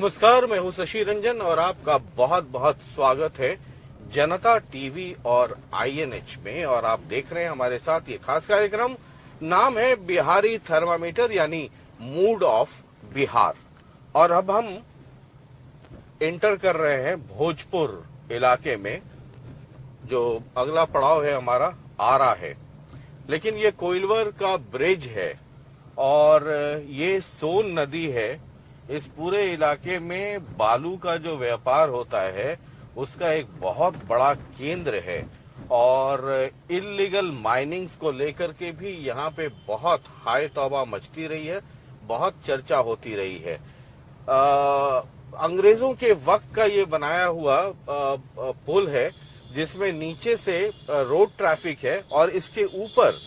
नमस्कार, मैं हूं शशि रंजन और आपका बहुत बहुत स्वागत है जनता टीवी और INH में। और आप देख रहे हैं हमारे साथ ये खास कार्यक्रम, नाम है बिहारी थर्मामीटर यानी मूड ऑफ बिहार। और अब हम एंटर कर रहे हैं भोजपुर इलाके में। जो अगला पड़ाव है हमारा आरा है, लेकिन ये कोइलवर का ब्रिज है और ये सोन नदी है। इस पूरे इलाके में बालू का जो व्यापार होता है उसका एक बहुत बड़ा केंद्र है और इल्लीगल माइनिंग्स को लेकर के भी यहाँ पे बहुत हाय तौबा मचती रही है, बहुत चर्चा होती रही है। अंग्रेजों के वक्त का ये बनाया हुआ पुल है जिसमें नीचे से रोड ट्रैफिक है और इसके ऊपर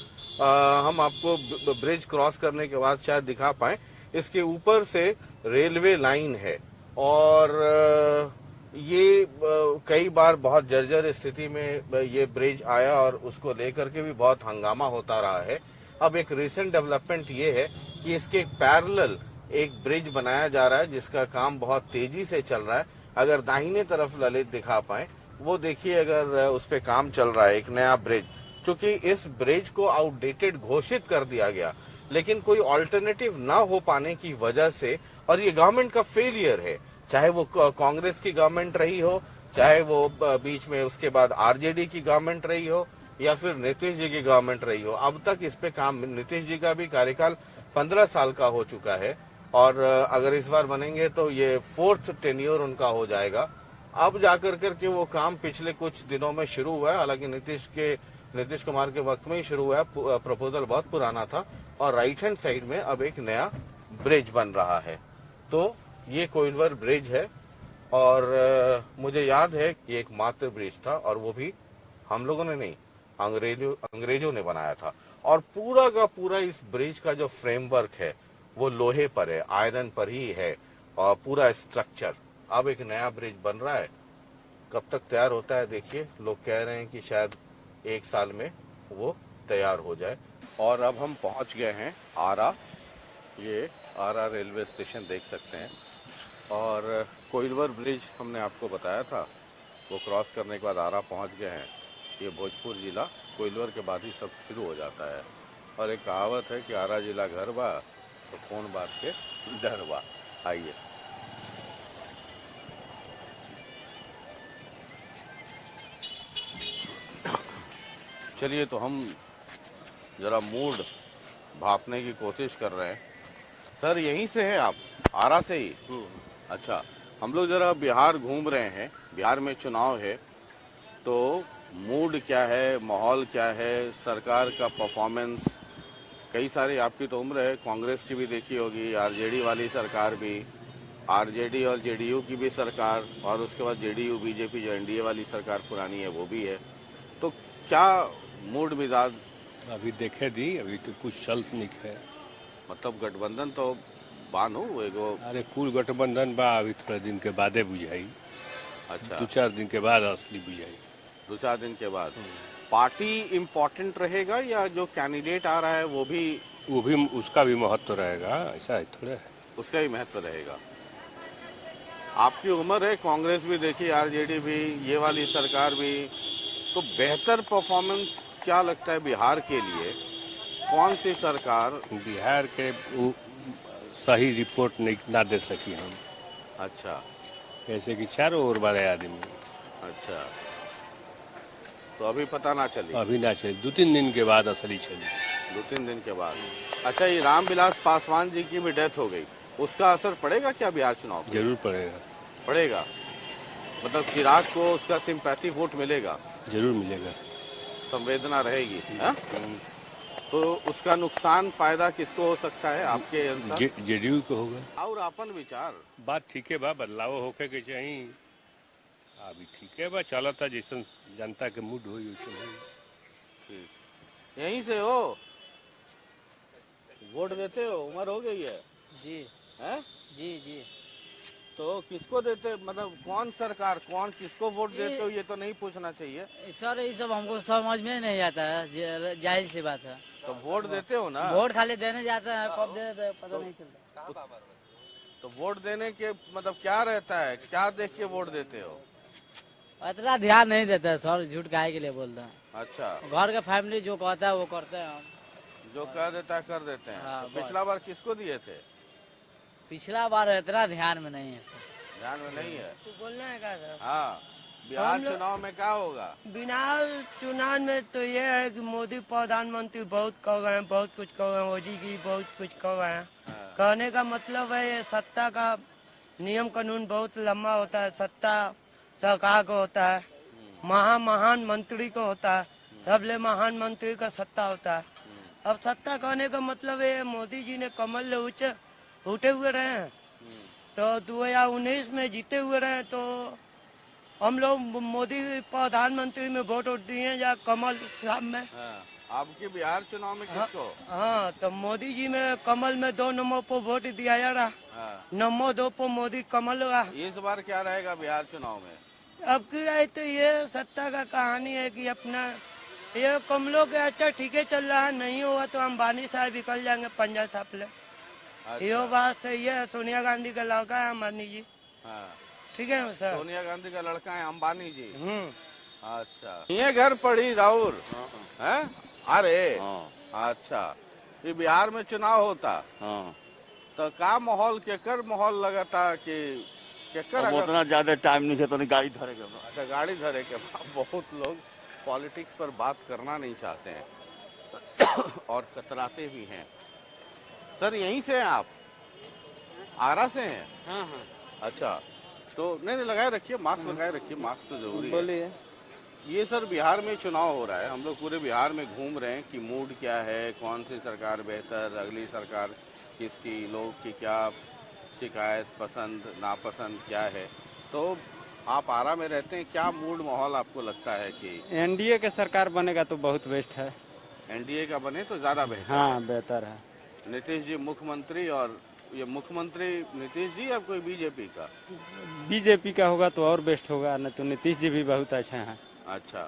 हम आपको ब्रिज क्रॉस करने के बाद शायद दिखा पाए, इसके ऊपर से रेलवे लाइन है। और ये कई बार बहुत जर्जर स्थिति में ये ब्रिज आया और उसको लेकर के भी बहुत हंगामा होता रहा है। अब एक रिसेंट डेवलपमेंट ये है कि इसके पैरेलल एक ब्रिज बनाया जा रहा है जिसका काम बहुत तेजी से चल रहा है। अगर दाहिने तरफ ललित दिखा पाए, वो देखिए, अगर उस पे काम चल रहा है एक नया ब्रिज। क्योंकि इस ब्रिज को आउटडेटेड घोषित कर दिया गया, लेकिन कोई ऑल्टरनेटिव ना हो पाने की वजह से, और ये गवर्नमेंट का फेलियर है, चाहे वो कांग्रेस की गवर्नमेंट रही हो, चाहे वो बीच में उसके बाद RJD की गवर्नमेंट रही हो, या फिर नीतीश जी की गवर्नमेंट रही हो, अब तक इस पे काम, नीतीश जी का भी कार्यकाल 15 साल का हो चुका है और अगर इस बार बनेंगे तो ये 4th टेन्योर उनका हो जाएगा। अब जाकर करके वो काम पिछले कुछ दिनों में शुरू हुआ है। हालांकि नीतीश कुमार के वक्त में ही शुरू हुआ है, प्रपोजल बहुत पुराना था। और राइट हैंड साइड में अब एक नया ब्रिज बन रहा है। तो ये कोइलवर ब्रिज है और मुझे याद है कि एक मात्र ब्रिज था और वो भी हम लोगों ने नहीं, अंग्रेजों ने बनाया था। और पूरा का पूरा इस ब्रिज का जो फ्रेमवर्क है वो लोहे पर है, आयरन पर ही है और पूरा स्ट्रक्चर। अब एक नया ब्रिज बन रहा है, कब तक तैयार होता है देखिए। लोग कह रहे हैं कि शायद 1 साल में वो तैयार हो जाए। और अब हम पहुंच गए हैं आरा। ये आरा रेलवे स्टेशन देख सकते हैं। और कोइलवर ब्रिज हमने आपको बताया था, वो क्रॉस करने के बाद आरा पहुंच गए हैं। ये भोजपुर जिला कोइलवर के बाद ही सब शुरू हो जाता है। और एक कहावत है कि आरा जिला घर बा तो कौन बात के डर बा। आइए, चलिए तो हम जरा मूड भापने की कोशिश कर रहे हैं। सर, यहीं से हैं आप? आरा से ही? अच्छा, हम लोग जरा बिहार घूम रहे हैं। बिहार में चुनाव है, तो मूड क्या है, माहौल क्या है, सरकार का परफॉर्मेंस। कई सारी, आपकी तो उम्र है, कांग्रेस की भी देखी होगी, RJD वाली सरकार भी, RJD और JDU की भी सरकार, और उसके बाद JDU BJP जो NDA वाली सरकार पुरानी है वो भी है। तो क्या मूड मिजाज? अभी देखे दी, अभी तो कुछ चल नहीं है। मतलब गठबंधन तो बानो एगो। अरे कुल गठबंधन बा, अभी थोड़ा दिन के बादे बुझाई। अच्छा, 2-4 दिन के बाद असली बुझाई। 2-4 दिन के बाद। पार्टी इम्पोर्टेंट रहेगा या जो कैंडिडेट आ रहा है वो भी उसका भी महत्व रहेगा, ऐसा है थोड़ा है। उसका भी महत्व रहेगा। आपकी उम्र है, कांग्रेस भी देखी, RJD भी, ये वाली सरकार भी। तो बेहतर परफॉर्मेंस क्या लगता है बिहार के लिए? कौन सी सरकार? बिहार के सही रिपोर्ट नहीं ना दे सकी हम। अच्छा, जैसे कि चारों ओर वाले आदमी। अच्छा, तो अभी पता ना चली? अभी ना चली, 2-3 दिन के बाद असली चली। 2-3 दिन के बाद। अच्छा, ये रामविलास पासवान जी की भी डेथ हो गई, उसका असर पड़ेगा क्या बिहार चुनाव पे? जरूर पड़ेगा। पड़ेगा, मतलब चिराग को उसका सिंपैथी वोट मिलेगा? जरूर मिलेगा, संवेदना रहेगी। तो उसका नुकसान फायदा किसको हो सकता है आपके अनुसार? JDU को होगा। और अपन विचार बात ठीक है बा, बदलाव होके के चाहिए। अभी ठीक है बा, चला था जैसन जनता के मूड हो वैसन हो। यहीं से हो, वोट देते हो, उम्र हो गई है? जी हैं? जी जी। तो किसको देते, मतलब कौन सरकार, कौन किसको वोट देते हो, ये तो नहीं पूछना चाहिए सर, ये सब हमको समझ में नहीं आता है, जाहिर सी बात है। तो वोट देते हो ना? वोट खाली देने जाते हैं, कब दे देते हैं पता नहीं चलता। तो वोट देने के मतलब क्या रहता है, क्या देख के वोट देते हो? इतना ध्यान नहीं देते हैं सर, झूठ काहे के लिए बोलते हैं। अच्छा, घर का फैमिली जो कहता है वो करते हैं हम। जो कह देता है कर देते हैं। हाँ, तो बस। पिछला बार किसको दिए थे? पिछला बार इतना ध्यान में नहीं है सर। ध्यान में नहीं है। तो बोलना है क्या सर? हाँ, बिहार हम लोग- चुनाव में क्या होगा? बिना चुनाव में तो ये है कि मोदी प्रधानमंत्री बहुत कह गए हैं, बहुत कुछ कह गए हैं, मोदी जी बहुत कुछ कह गए हैं। हाँ, कहने का मतलब है ये सत्ता का नियम कानून बहुत लंबा होता है। सत्ता सरकार को होता है, महान मंत्री को होता है, सबले महान मंत्री का सत्ता होता है। अब सत्ता कहने का मतलब है मोदी जी ने कमल उठे हुए रहे हैं, तो 2019 में जीते हुए रहे हैं, तो हम लोग मोदी प्रधानमंत्री में वोट दिए या कमल साहब में। हाँ। आपके बिहार चुनाव में किसको? हाँ, तो मोदी जी में कमल में 2 नंबर पर वोट दिया जा रहा। हाँ। नंबर 2 पर मोदी कमल रहा। इस बार क्या रहेगा बिहार चुनाव में? अब की राय तो ये सत्ता का कहानी है कि अपना ये कमलों के अच्छा ठीक है चल रहा है, नहीं हुआ तो अंबानी साहब निकल जाएंगे पंजा छाप ले। अच्छा। ये बात सही है। सोनिया गांधी का लड़का है अंबानी जी, हाँ। ठीक है सर। सोनिया गांधी का लड़का है अंबानी जी। हम्म। अच्छा, ये घर पड़ी राउर है? अरे हाँ अच्छा, ये बिहार में चुनाव होता हाँ। तो का माहौल केकर माहौल लगा था कि केकर? अब अगर उतना ज्यादा टाइम नहीं है तो नहीं गाड़ी धरेगा। अच्छा, गाड़ी धरे के बाद बहुत लोग पॉलिटिक्स पर बात करना नहीं चाहते हैं और कतराते भी हैं। सर यहीं से हैं आप? आरा से हैं? हाँ हाँ, अच्छा, तो नहीं लगाए रखिए, मास्क लगाए रखिए, मास्क तो जरूरी है। बोलिए। ये सर बिहार में चुनाव हो रहा है, हम लोग पूरे बिहार में घूम रहे हैं कि मूड क्या है, कौन सी सरकार बेहतर, अगली सरकार किसकी, लोग की क्या शिकायत, पसंद नापसंद क्या है। तो आप आरा में रहते हैं, क्या मूड माहौल आपको लगता है कि एनडीए के सरकार बनेगा तो बहुत बेस्ट है। एनडीए का बने तो ज्यादा बेहतर? हाँ बेहतर है। नीतीश जी मुख्यमंत्री, और ये मुख्यमंत्री नीतीश जी या कोई बीजेपी का? बीजेपी का होगा तो और बेस्ट होगा, नहीं तो नीतीश जी भी बहुत अच्छे हैं। अच्छा,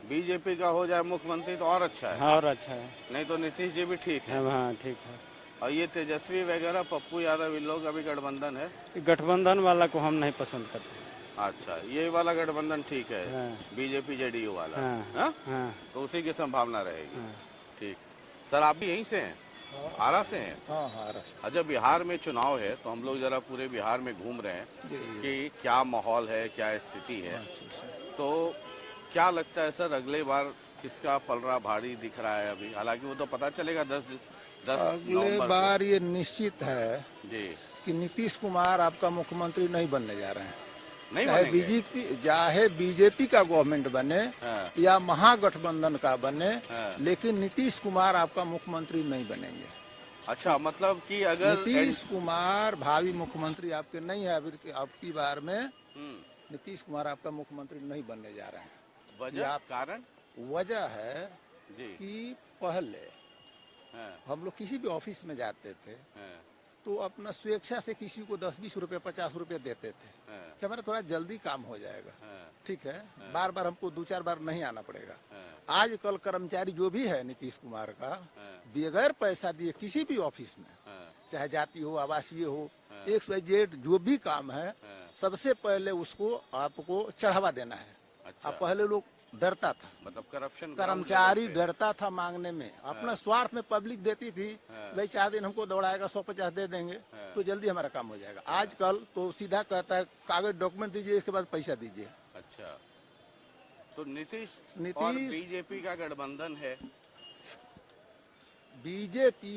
बीजेपी का हो जाए मुख्यमंत्री तो और अच्छा है। हाँ और अच्छा है। नहीं तो नीतीश जी भी ठीक है। हाँ ठीक है। और ये तेजस्वी वगैरह पप्पू यादव इन लोग अभी गठबंधन है? गठबंधन वाला को हम नहीं पसंद करते। अच्छा, ये वाला गठबंधन ठीक है, हाँ। बीजेपी जेडीयू वाला। हाँ। हाँ? हाँ तो उसी की संभावना रहेगी। हाँ। ठीक। सर आप भी यहीं से हैं? आरा से हैं? हाँ हाँ। अच्छा, बिहार में चुनाव है तो हम लोग जरा पूरे बिहार में घूम रहे हैं कि क्या माहौल है, क्या स्थिति है। तो क्या लगता है सर, अगले बार किसका पलड़ा भारी दिख रहा है अभी? हालांकि वो तो पता चलेगा 10 अगले नवंबर को। बार ये निश्चित है जी, कि नीतीश कुमार आपका मुख्यमंत्री नहीं बनने जा रहे हैं। नहीं चाहे बनेंगे? चाहे बीजेपी का गवर्नमेंट बने हाँ। या महागठबंधन का बने, हाँ। लेकिन नीतीश कुमार आपका मुख्यमंत्री नहीं बनेंगे। अच्छा, मतलब कि अगर नीतीश कुमार भावी मुख्यमंत्री आपके नहीं है। अब की बार में हम्म, नीतीश कुमार आपका मुख्यमंत्री नहीं बनने जा रहे हैं। वजह ये आप- कारण? वजह है जी। कि पहले हाँ, हम लोग किसी भी ऑफिस में जाते थे हाँ, तो अपना स्वेच्छा से किसी को 10-20 रुपए 50 रुपए देते थे हाँ, कि हमारा थोड़ा जल्दी काम हो जाएगा, हाँ, ठीक है, बार बार हमको 2-4 बार नहीं आना पड़ेगा। हाँ, आजकल कर्मचारी जो भी है नीतीश कुमार का, हाँ, बगैर पैसा दिए किसी भी ऑफिस में, हाँ, चाहे जाति हो, आवासीय हो, XYZ जो भी काम है, सबसे पहले उसको आपको चढ़ावा देना है। अच्छा। अब पहले लोग डरता था, मतलब करप्शन, कर्मचारी डरता था मांगने में, अपना स्वार्थ में पब्लिक देती थी, भाई 4 दिन हमको दौड़ाएगा, 150 दे देंगे तो जल्दी हमारा काम हो जाएगा। आजकल तो सीधा कहता है कागज डॉक्यूमेंट दीजिए, इसके बाद पैसा दीजिए। अच्छा, तो नीतीश और नीतीश- बीजेपी का गठबंधन है। बीजेपी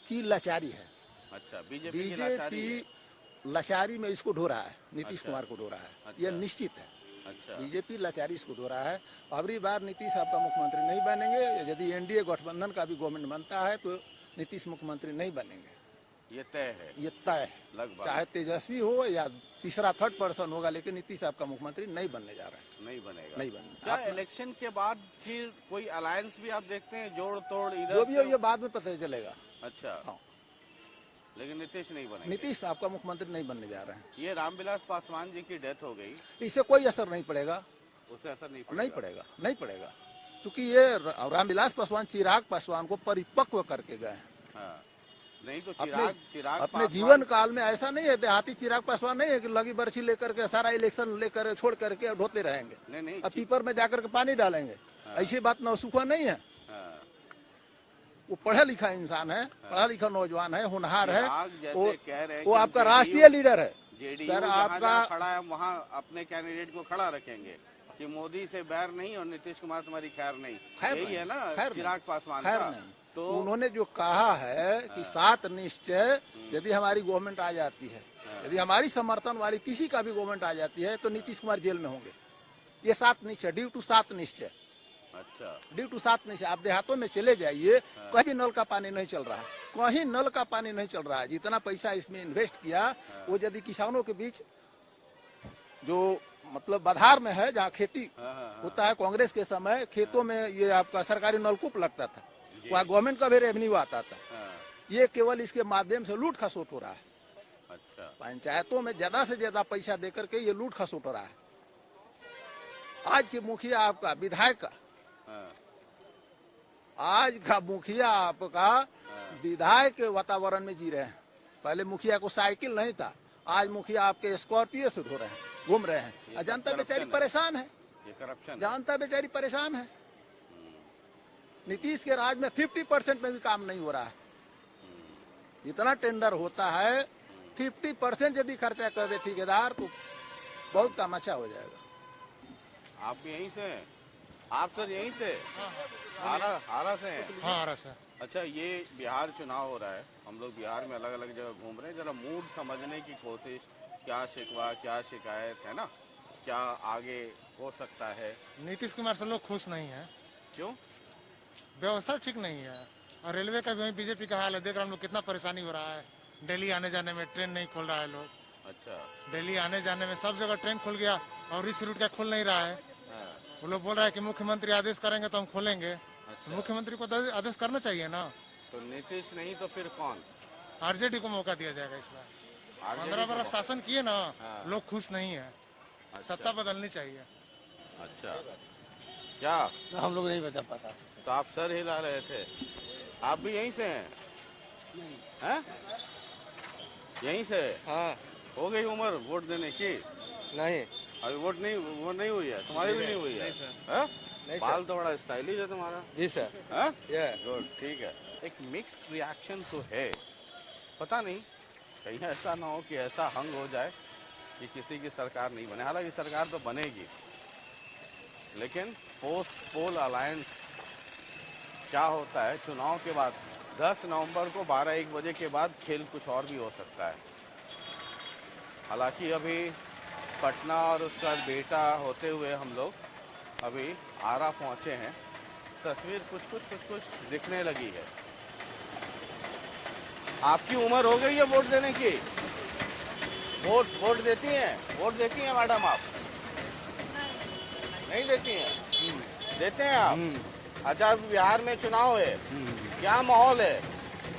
की लाचारी है। अच्छा, बीजेपी की लाचारी है। बीजेपी लाचारी में इसको ढो रहा है, नीतीश अच्छा। कुमार को ढो रहा है, अच्छा। यह निश्चित है। अच्छा, बीजेपी लाचारी इसको ढो रहा है। अगली बार नीतीश आपका मुख्यमंत्री नहीं बनेंगे। यदि एनडीए गठबंधन का भी गवर्नमेंट बनता है तो नीतीश मुख्यमंत्री नहीं बनेंगे, ये तय है ये तय है। लगभग। चाहे तेजस्वी हो या तीसरा थर्ड पर्सन होगा, लेकिन नीतीश आपका मुख्यमंत्री नहीं बनने जा रहा है, नहीं बनेगा। नहीं बनेगा। क्या इलेक्शन के बाद फिर कोई अलायंस भी आप देखते हैं, जोड़ तोड़ इधर जो भी हो से? ये बाद में पता चलेगा। अच्छा, हाँ। लेकिन नीतीश नहीं बनेंगे। नीतीश आपका मुख्यमंत्री नहीं बनने जा रहे हैं। ये रामविलास पासवान जी की डेथ हो गई, इससे कोई असर नहीं पड़ेगा, उससे असर नहीं पड़ेगा? नहीं पड़ेगा, नहीं पड़ेगा, क्योंकि ये रामविलास पासवान चिराग पासवान को परिपक्व करके गए हैं। हाँ, नहीं तो अपने चिराग अपने पासवान- जीवन काल में ऐसा नहीं है, देहाती चिराग पासवान नहीं है कि लगी बर्छी लेकर के सारा इलेक्शन लेकर छोड़ करके ढोते रहेंगे, नहीं अब पीपर में जाकर के पानी डालेंगे। ऐसी बात नौसुखा नहीं है। हाँ, वो पढ़ा लिखा इंसान है, पढ़ा लिखा नौजवान है, होनहार है। चिराग जैसे वो कह रहे हैं वो कि आपका JDU राष्ट्रीय लीडर है जेडीयू सर। जहाँ आपका जहाँ खड़ा है वहाँ अपने कैंडिडेट को खड़ा रखेंगे कि मोदी से बैर नहीं और नीतीश कुमार तुम्हारी खैर नहीं, खैर यही नहीं, है ना खैर चिराग नहीं, पासवान खैर का। नहीं। तो उन्होंने जो कहा है कि 7 निश्चय यदि हमारी गवर्नमेंट आ जाती है, यदि हमारी समर्थन वाली किसी का भी गवर्नमेंट आ जाती है तो नीतीश कुमार जेल में होंगे। ये 7 निश्चय, ड्यू टू 7 निश्चय, अच्छा ड्यू टू 7 निश्चय। आप देहातों में चले जाइए, कहीं नल का पानी नहीं चल रहा है, कहीं नल का पानी नहीं चल रहा है। जितना पैसा इसमें इन्वेस्ट किया वो यदि किसानों के बीच जो मतलब बधार में है, जहाँ खेती होता है, कांग्रेस के समय खेतों में ये आपका सरकारी नलकूप लगता था, वहाँ गवर्नमेंट का भी रेवेन्यू आता था। हाँ, ये केवल इसके माध्यम से लूट खसोट हो रहा है। अच्छा पंचायतों में ज्यादा से ज्यादा पैसा देकर के ये लूट खसोट हो रहा है। आज के मुखिया आपका विधायक का, हाँ, आज का मुखिया आपका विधायक के वातावरण में जी रहे हैं। पहले मुखिया को साइकिल नहीं था, आज मुखिया आपके स्कॉर्पियो से हो रहे हैं, घूम रहे हैं। और जनता बेचारी परेशान है, ये करप्शन है। जनता बेचारी परेशान है। नीतीश के राज में 50% में भी काम नहीं हो रहा है। जितना टेंडर होता है 50% यदि खर्चा कर दे ठेकेदार तो बहुत काम अच्छा हो जाएगा। आप यहीं से हैं? आप सर यहीं से आरा से हैं? हाँ आ रहा सर। अच्छा, ये बिहार चुनाव हो रहा है, हम लोग बिहार में अलग अलग जगह घूम रहे हैं, जरा मूड समझने की कोशिश, क्या शिकवा क्या शिकायत है ना, क्या आगे हो सकता है? नीतीश कुमार से लोग खुश नहीं है, क्यों? व्यवस्था ठीक नहीं है। और रेलवे का भी वही बीजेपी का हाल है, देख रहे हम लोग कितना परेशानी हो रहा है। दिल्ली आने जाने में ट्रेन नहीं खोल रहा है लोग, अच्छा दिल्ली आने जाने में सब जगह ट्रेन खुल गया और इस रूट का खुल नहीं रहा है। हाँ, वो लोग बोल रहे हैं कि मुख्यमंत्री आदेश करेंगे तो हम खोलेंगे। तो मुख्यमंत्री को आदेश करना चाहिए ना। तो नीतीश नहीं तो फिर कौन? आरजेडी को मौका दिया जाएगा इस बार। RJD 15 को? बरस शासन किए ना, हाँ। लोग खुश नहीं है, सत्ता बदलनी चाहिए। अच्छा, क्या हम लोग नहीं बता पाता। तो आप सर हिला रहे थे, आप भी यहीं से हैं? हैं? यहीं से? हाँ हो गई उम्र वोट देने की? नहीं अभी वोट नहीं हुई है, तुम्हारी भी नहीं हुई है? हाँ? बाल तो बड़ा स्टाइलिश है तुम्हारा। जी सर। हाँ? ये गुड, ठीक है। एक मिक्स्ड रिएक्शन तो है, पता नहीं कहीं ऐसा ना हो कि ऐसा हंग हो जाए कि किसी की सरकार नहीं बने। हालांकि सरकार तो बनेगी, लेकिन पोस्ट पोल अलायंस क्या होता है चुनाव के बाद? 10 नवंबर को 12-1 बजे के बाद खेल कुछ और भी हो सकता है। हालांकि अभी पटना और उसका बेटा होते हुए हम लोग अभी आरा पहुंचे हैं। तस्वीर कुछ दिखने लगी है। आपकी उम्र हो गई है वोट देने की? वोट देती हैं? वोट देती हैं मैडम आप? नहीं देती हैं? देते हैं आप? अच्छा, बिहार में चुनाव है, क्या माहौल है?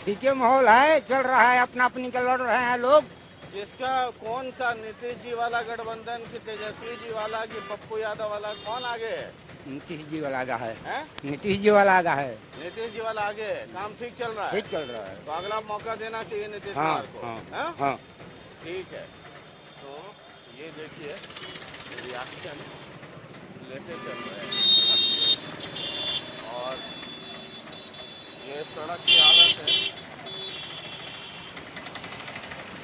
ठीक है माहौल है, चल रहा है, अपना अपनी का लड़ रहे हैं लोग। जिसका कौन सा, नीतीश जी वाला गठबंधन की, तेजस्वी जी वाला की, पप्पू यादव वाला, कौन आगे है? नीतीश जी वाला आगा है, हैं? नीतीश जी वाला आगा है, नीतीश जी वाला आगे है। काम ठीक चल रहा है? ठीक चल रहा है। तो अगला मौका देना चाहिए नीतीश हाँ, कुमार को। हाँ, हाँ? हाँ। ठीक है, तो ये देखिए रिएक्शन लेते चल रहे हैं। और ये सड़क की हालत है,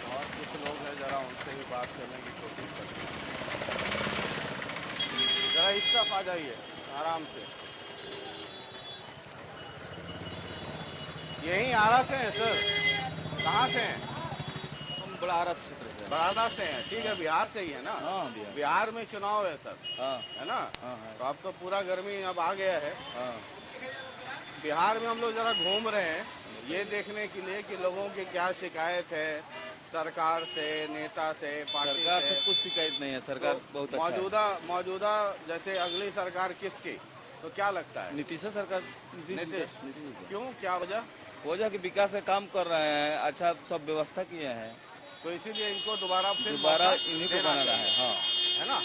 और कुछ लोग हैं, जरा उनसे भी बात करने की कोशिश करते हैं। जरा इस तरफ आ जाइए आराम से। यहीं आरा से हैं सर? कहाँ से हैं? हम बड़ारा क्षेत्र से। बड़ौदा से हैं, ठीक है। बिहार से ही है ना? हाँ बिहार। बिहार में चुनाव है सर, हाँ है ना? हाँ हाँ तो अब तो पूरा गर्मी अब आ गया है। हाँ। बिहार में हम लोग जरा घूम रहे हैं ये देखने के लिए कि लोगों की क्या शिकायत है सरकार से, नेता से, पार्टी सरकार से कुछ शिकायत नहीं है, सरकार तो बहुत अच्छा है। मौजूदा जैसे अगली सरकार किसकी, तो क्या लगता है? नीतीश सरकार। नीतीश। नीतीश। क्यों, क्या वजह? वजह की विकास का काम कर रहे हैं, अच्छा सब व्यवस्था किए हैं, तो इसीलिए इनको दोबारा फिर दोबारा मौका इन्हीं को देना बनाना है। चाहिए, हाँ, है ना?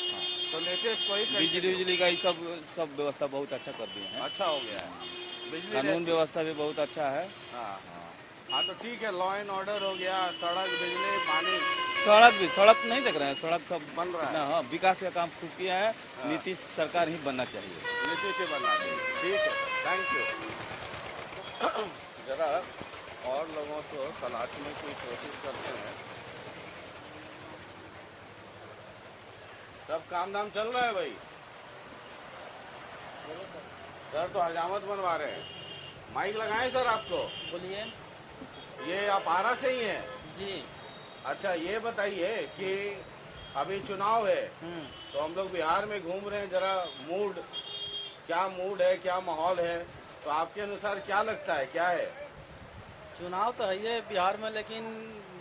तो नीतीश को ही बिजली का ही सब व्यवस्था बहुत अच्छा कर दिए हैं। अच्छा हो गया है। बिजली कानून व्यवस्था भी बहुत अच्छा है। हाँ। हाँ तो ठीक है, लॉ एंड ऑर्डर हो गया, सड़क, बिजली, पानी सड़क नहीं देख रहे हैं, सड़क सब बन रहा है। हाँ, विकास का काम खूब किया है। नीतीश सरकार ही बनना चाहिए। नीतीश से बनना चाहिए। ठीक है, थैंक यू। जरा और लोगों को तलाशने की कोशिश करते हैं। सब काम धाम चल रहा है भाई? सर तो हजामत बनवा रहे हैं। माइक लगाएं सर आपको। बोलिए। ये आप आरा से ही हैं? जी। अच्छा ये बताइए कि अभी चुनाव है तो हम लोग बिहार में घूम रहे हैं, जरा क्या मूड है, क्या माहौल है, तो आपके अनुसार क्या लगता है, क्या है? चुनाव तो है ये बिहार में, लेकिन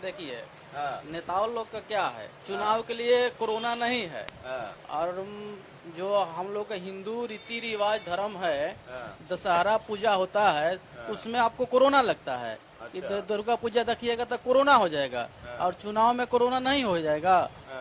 देखिए हाँ, नेताओं लोग का क्या है, चुनाव के लिए कोरोना नहीं है। हाँ, और जो हम लोग का हिंदू रीति रिवाज धर्म है, हाँ, दशहरा पूजा होता है, उसमें आपको कोरोना लगता है। अच्छा। दुर्गा पूजा देखिएगा तो कोरोना हो जाएगा, और चुनाव में कोरोना नहीं हो जाएगा।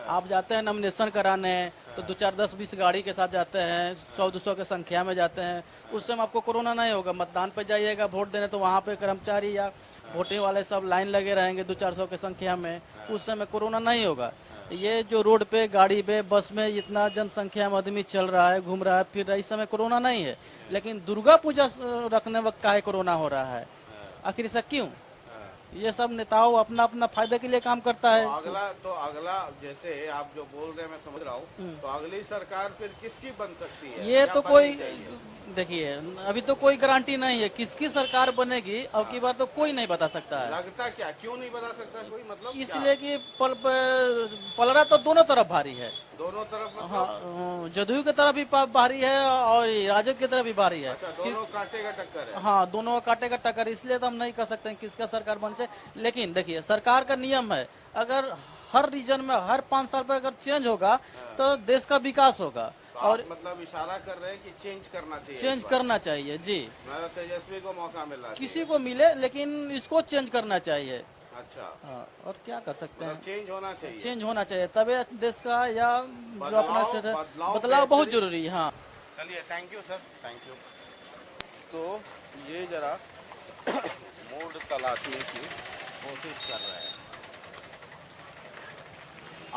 आप जाते हैं नॉमिनेशन कराने तो 2 4 10 20 गाड़ी के साथ जाते हैं, 100-200 की संख्या में जाते हैं, उस समय आपको कोरोना नहीं होगा। मतदान पे जाइएगा वोट देने तो वहाँ पे कर्मचारी या वोटिंग वाले सब लाइन लगे रहेंगे 200-400 की संख्या में, उस समय कोरोना नहीं होगा। ये जो रोड पे, गाड़ी पे, बस में इतना जनसंख्या में आदमी चल रहा है, घूम रहा है, फिर रहा है, इस समय कोरोना नहीं है। लेकिन दुर्गा पूजा रखने वक्त का कोरोना हो रहा है, आखिर ऐसा क्यों? ये सब नेताओं अपना अपना फायदे के लिए काम करता है। तो अगला जैसे आप जो बोल रहे हैं मैं समझ रहा हूँ, तो अगली सरकार फिर किसकी बन सकती है? ये क्या तो बननी कोई चाहिए? देखिए अभी तो कोई गारंटी नहीं है किसकी सरकार बनेगी, अब की बार तो कोई नहीं बता सकता है। लगता क्या, क्यों नहीं बता सकता कोई, मतलब इसलिए कि पलड़ा तो दोनों तरफ भारी है। दोनों तरफ मतलब? हाँ, जदयू की तरफ भी भारी है और राजद की तरफ भी भारी है। अच्छा, दोनों कांटे का टक्कर है। हाँ, दोनों का काटे का टक्कर, इसलिए तो हम नहीं कह सकते हैं किसका सरकार बन जाए। लेकिन देखिए सरकार का नियम है, अगर हर रीजन में हर 5 साल पर अगर चेंज होगा तो देश का विकास होगा। तो और आप मतलब इशारा कर रहे हैं कि चेंज करना चाहिए, चेंज इस बार। करना चाहिए जी। मेरा तेजस्वी को मौका मिल रहा है, किसी को मिले लेकिन इसको चेंज करना चाहिए। अच्छा, हाँ, और क्या कर सकते हैं, मतलब चेंज होना चाहिए। चेंज होना चाहिए तबे देश का या जो अपना स्टेट है, बदलाव बदलाव बहुत बेहतरीन। जरूरी है। हाँ चलिए, thank you sir, thank you. तो ये जरा मूड तलाशने की कोशिश कर रहे हैं।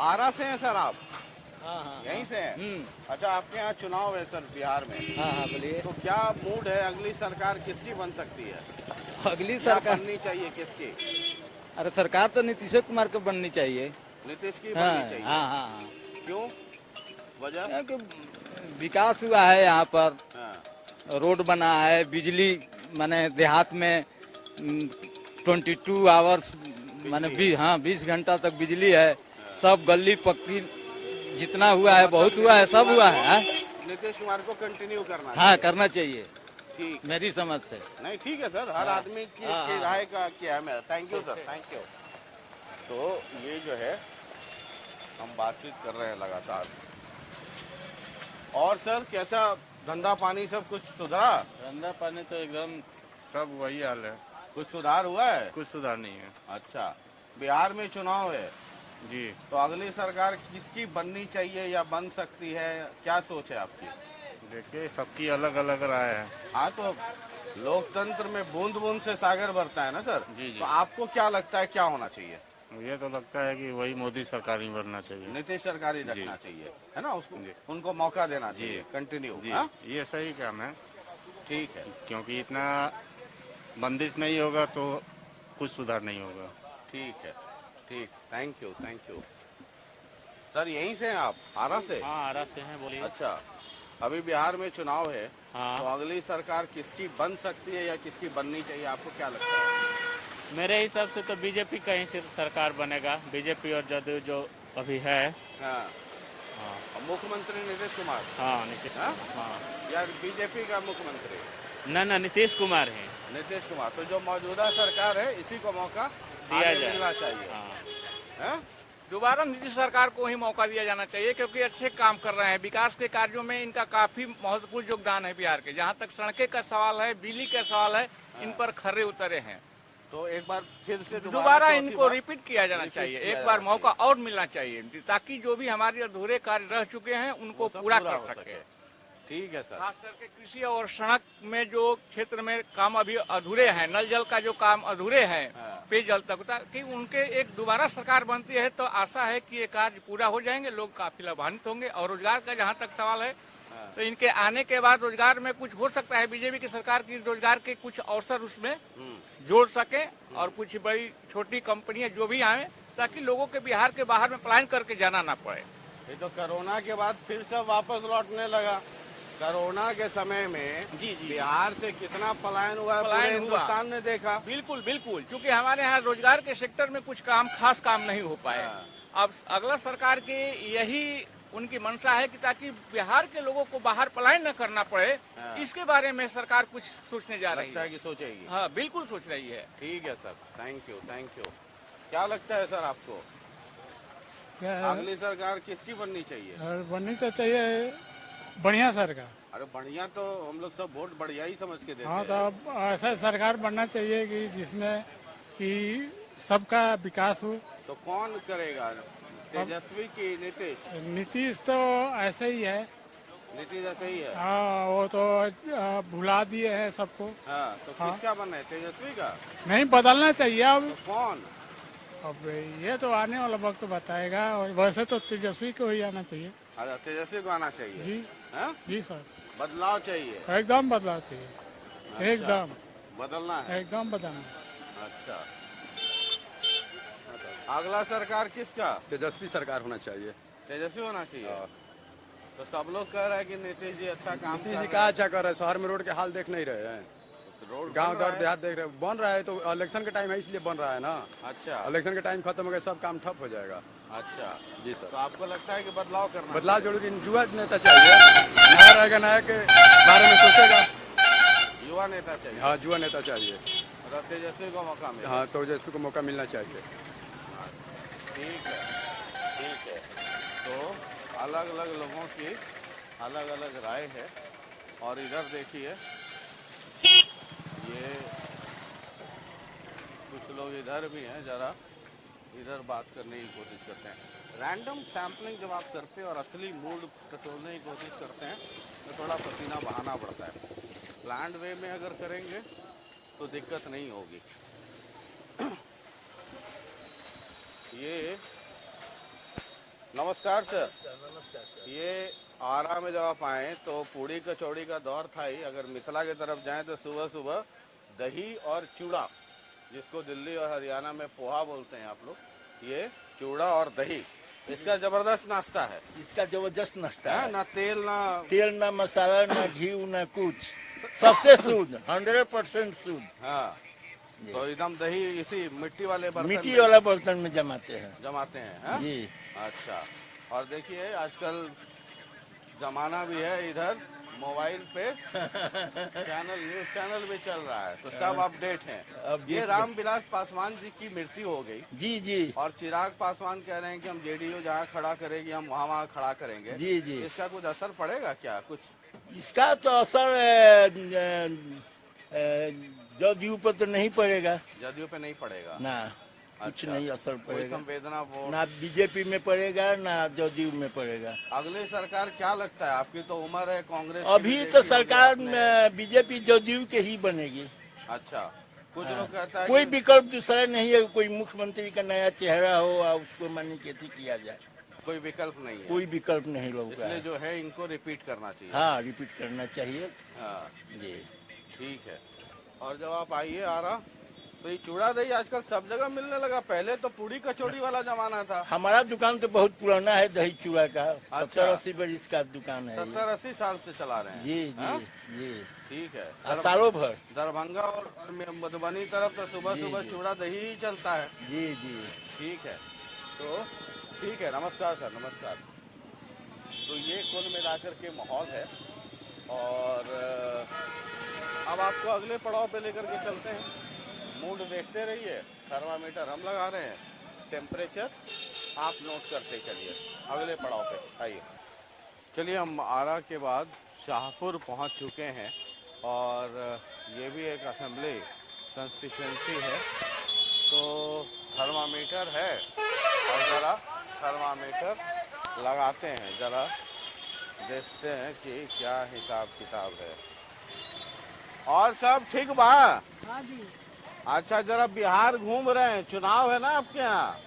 आरा से हैं सर आप? हाँ हाँ यहीं से हैं? अच्छा, आपके यहाँ चुनाव है सर बिहार में? हाँ हाँ बोलिए। तो क्या मूड है, अगली सरकार किसकी बन सकती है? अगली क्या सरकार, बननी चाहिए, किसकी? अरे सरकार तो नीतीश कुमार को बननी चाहिए। नीतीश की हाँ बननी चाहिए। हाँ हाँ, क्यों, वजह? क्योंकि विकास हुआ है यहाँ पर, हाँ, रोड बना है, बिजली माने देहात में 22 आवर्स माने 20 घंटा तक बिजली है। सब गली पक्की जितना हुआ है बहुत हुआ है, सब हुआ है। नीतीश कुमार को कंटिन्यू करना हाँ करना चाहिए ठीक, मेरी समझ से। नहीं ठीक है सर, हर आदमी की राय का क्या है मेरा। Thank you sir, thank you. तो ये जो है हम बातचीत कर रहे हैं लगातार। और सर कैसा धंधा पानी सब कुछ सुधरा? धंधा पानी तो एकदम सब वही हाल है, कुछ सुधार हुआ है? कुछ सुधार नहीं है अच्छा, बिहार में चुनाव है जी। तो अगली सरकार किसकी बननी चाहिए या बन सकती है, क्या सोच है आपकी? देखिए सबकी अलग अलग राय है। हाँ, तो लोकतंत्र में बूंद बूंद से सागर भरता है ना सर। जी, जी। तो आपको क्या लगता है क्या होना चाहिए? मुझे तो लगता है कि वही मोदी सरकार ही बनना चाहिए। नीतीश सरकार ही रखना चाहिए, है ना, उसको उनको मौका देना चाहिए, कंटिन्यू। जी, हाँ? ये सही काम है, ठीक है, क्योंकि इतना बंदिश नहीं होगा तो कुछ सुधार नहीं होगा। ठीक है, ठीक, thank you, thank you. Sir यहीं से हैं आप, आरा से? हाँ, आरा से हैं, बोलिए। अच्छा, अभी बिहार में चुनाव है हाँ। तो अगली सरकार किसकी बन सकती है या किसकी बननी चाहिए, आपको क्या लगता है? मेरे हिसाब से तो बीजेपी का ही सिर्फ सरकार बनेगा, बीजेपी और जदयू जो अभी है। हाँ, हाँ और मुख्यमंत्री नीतीश कुमार? हाँ, नीतीश हाँ? कुमार। हाँ, या बीजेपी का मुख्यमंत्री? ना नीतीश कुमार है। नीतीश कुमार। तो जो मौजूदा सरकार है इसी को मौका दिया आगे जाए। मिलना चाहिए। हाँ। हैं? दोबारा नीतीश सरकार को ही मौका दिया जाना चाहिए, क्योंकि अच्छे काम कर रहे हैं। विकास के कार्यों में इनका काफी महत्वपूर्ण योगदान है बिहार के। जहां तक सड़कें का सवाल है, बिजली का सवाल है, इन पर खरे उतरे हैं। तो एक बार फिर से दोबारा चौथी इनको बार रिपीट किया जाना रिपीट चाहिए, किया एक बार जाना मौका और मिलना चाहिए, ताकि जो भी हमारे अधूरे कार्य रह चुके हैं उनको वो सब पूरा पूरा कर हो सके। ठीक है सर। खास करके कृषि और सड़क में जो क्षेत्र में काम अभी अधूरे हैं, नल जल का जो काम अधूरे हैं, पेयजल तक, कि उनके एक दोबारा सरकार बनती है तो आशा है कि ये कार्य पूरा हो जाएंगे, लोग काफी लाभान्वित होंगे। और रोजगार का जहाँ तक सवाल है तो इनके आने के बाद रोजगार में कुछ हो सकता है, बीजेपी की सरकार की रोजगार के कुछ अवसर उसमें जोड़ सके और कुछ बड़ी छोटी कंपनियां जो भी आए, ताकि लोगों के बिहार के बाहर में पलायन करके जाना ना पड़े। ये तो कोरोना के बाद फिर सब वापस लौटने लगा। कोरोना के समय में जी। बिहार से कितना पलायन हुआ है, पूरे हिंदुस्तान ने देखा। बिल्कुल बिल्कुल, क्योंकि हमारे यहाँ रोजगार के सेक्टर में कुछ खास काम नहीं हो पाए। अब अगला सरकार की यही उनकी मंशा है कि ताकि बिहार के लोगों को बाहर पलायन न करना पड़े, इसके बारे में सरकार कुछ सोचने जा रही है। कि सोचेगी। हाँ, बिल्कुल सोच रही है। ठीक है सर, थैंक यू। क्या लगता है सर आपको, अगली सरकार किसकी बननी चाहिए? और बननी तो चाहिए बढ़िया सरकार। अरे बढ़िया तो हम लोग सब वोट बढ़िया ही समझ के देते हाँ, तो हैं। अब ऐसा सरकार बनना चाहिए कि जिसमें कि सबका विकास हो। तो कौन करेगा, तेजस्वी की नीतीश? नीतीश तो ऐसे ही है। नीतीश ऐसे ही है। हाँ, वो तो भुला दिए हैं सबको। हाँ, तो किसका बनना है, तेजस्वी का? नहीं, बदलना चाहिए अब। तो कौन? अब ये तो आने वाला वक्त बताएगा। और वैसे तो तेजस्वी को ही आना चाहिए। अच्छा, तेजस्वी को आना चाहिए। जी हाँ? जी सर, बदलाव चाहिए। एकदम बदलाव चाहिए। अच्छा, एकदम बदलना है। एकदम बदलना। अच्छा, अगला सरकार किसका? तेजस्वी सरकार होना चाहिए। तेजस्वी होना चाहिए। तो सब लोग कह रहे हैं कि नीतीश जी अच्छा काम नीतीश जी क्या अच्छा कर रहे हैं, शहर में रोड के हाल देख नहीं रहे हैं, रोड गांव दर देहात देख रहे हैं। बन रहा है तो इलेक्शन के टाइम है इसलिए बन रहा है ना। अच्छा, इलेक्शन के टाइम खत्म हो गया, सब काम ठप हो जाएगा। अच्छा जी सर। तो आपको लगता है कि बदलाव करना बदलाव जरूरी, युवा नेता चाहिए, नया रहेगा, नया के बारे में सोचेगा। युवा नेता चाहिए। हाँ, युवा नेता चाहिए। मतलब तेजस्वी को मौका मिले। हाँ, तो तेजस्वी को मौका मिलना चाहिए। ठीक है। तो अलग अलग लोगों की अलग अलग राय है। और इधर देखिए, ये कुछ लोग इधर भी हैं, जरा इधर बात करने की कोशिश करते हैं। रैंडम सैम्पलिंग जब आप करते हैं और असली मूड टटोलने की कोशिश करते हैं तो थोड़ा पसीना बहाना पड़ता है। प्लान्ड वे में अगर करेंगे तो दिक्कत नहीं होगी। ये नमस्कार सर। ये आरा में जब आप आए तो पूड़ी कचौड़ी का दौर था ही। अगर मिथिला की तरफ जाएं तो सुबह सुबह दही और चूड़ा, जिसको दिल्ली और हरियाणा में पोहा बोलते हैं आप लोग, ये चूड़ा और दही, इसका जबरदस्त नाश्ता है। इसका जबरदस्त नाश्ता है। ना तेल ना मसाला, ना घी, ना कुछ, सबसे शुद्ध, 100% शुद्ध। हाँ, तो एकदम दही इसी मिट्टी वाले बर्तन में जमाते हैं। हाँ? जी। अच्छा, और देखिए आजकल जमाना भी है, इधर मोबाइल पे न्यूज चैनल भी चल रहा है, तो सब अपडेट हैं। ये रामविलास पासवान जी की मृत्यु हो गई। जी। और चिराग पासवान कह रहे हैं कि हम जेडीयू जहाँ खड़ा करेगी हम वहाँ खड़ा करेंगे। जी। इसका कुछ असर पड़ेगा क्या? कुछ इसका तो असर जदयू पर तो नहीं पड़ेगा। जदयू पे नहीं पड़ेगा ना, कुछ नहीं असर पड़ेगा। संवेदना वोट ना बीजेपी में पड़ेगा, ना जदयू में पड़ेगा। अगली सरकार क्या लगता है? आपकी तो उम्र है, कांग्रेस अभी तो सरकार बीजेपी जदयू के ही बनेगी। अच्छा, कुछ लोग कहता है कोई विकल्प दूसरा नहीं है, कोई मुख्यमंत्री का नया चेहरा हो और उसको मानी कैसे किया जाए, कोई विकल्प नहीं है। कोई विकल्प नहीं लोग, इसलिए जो है इनको रिपीट करना चाहिए। हाँ, रिपीट करना चाहिए। हाँ जी, ठीक है। और जब आप आइए आरा, तो ये चूड़ा दही आजकल सब जगह मिलने लगा। पहले तो पूड़ी कचौड़ी वाला जमाना था। हमारा दुकान तो बहुत पुराना है दही चूड़ा का। 70-80 बरस का दुकान है। 70-80 साल से चला रहे हैं। जी। ठीक है। सालों भर दरभंगा और मधुबनी तरफ तो सुबह सुबह चूड़ा दही ही चलता है। जी। ठीक है, तो ठीक है। नमस्कार सर, नमस्कार। तो ये कुल मिलाकर के माहौल है। और अब आपको अगले पड़ाव पे लेकर के चलते हैं। मूड देखते रहिए, थर्मामीटर हम लगा रहे हैं, टेम्परेचर आप नोट करते चलिए। अगले पड़ाव पे आइए। चलिए, हम आरा के बाद शाहपुर पहुंच चुके हैं और ये भी एक असेंबली कंस्टिट्यूंसी है, तो थर्मामीटर है और ज़रा थर्मामीटर लगाते हैं, ज़रा देखते हैं कि क्या हिसाब किताब है। और सब ठीक बा? हाँ जी। अच्छा, जरा बिहार घूम रहे हैं, चुनाव है ना आपके यहाँ,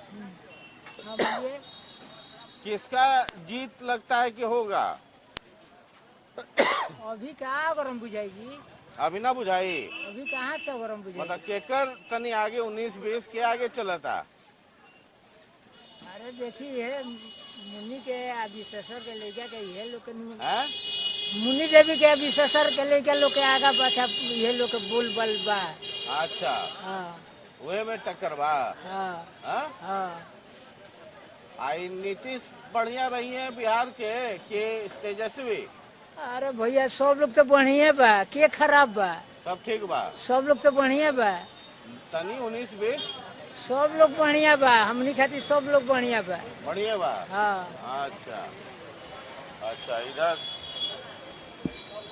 हाँ बोलिए। किसका जीत लगता है कि होगा? अभी कहाँ गरम बुझाएगी, अभी ना बुझाई, अभी कहाँ तो गरम बुझाएगी। मतलब केकर तनी आगे 19-20 के आगे चलता। अरे देखिए मुन्नी के विशेषर के लेके के ये लोग के हैं? मुन्नी देवी के विशेषर के लेके लोग के आगा पाछा ये लोग के बोल बल बा। अच्छा, हाँ वे में टक्कर बा। हाँ हाँ? हाँ। आई नीतीश बढ़िया रही है बिहार के तेजस्वी? अरे भैया सब लोग तो बढ़िया बा, के खराब बा, सब ठीक बा, सब लोग तो बढ़िया बा, तनी 19-20 सब लोग बढ़िया बा, हमनी खातिर सब लोग बढ़िया बा। बढ़िया बा। हाँ। अच्छा अच्छा, इधर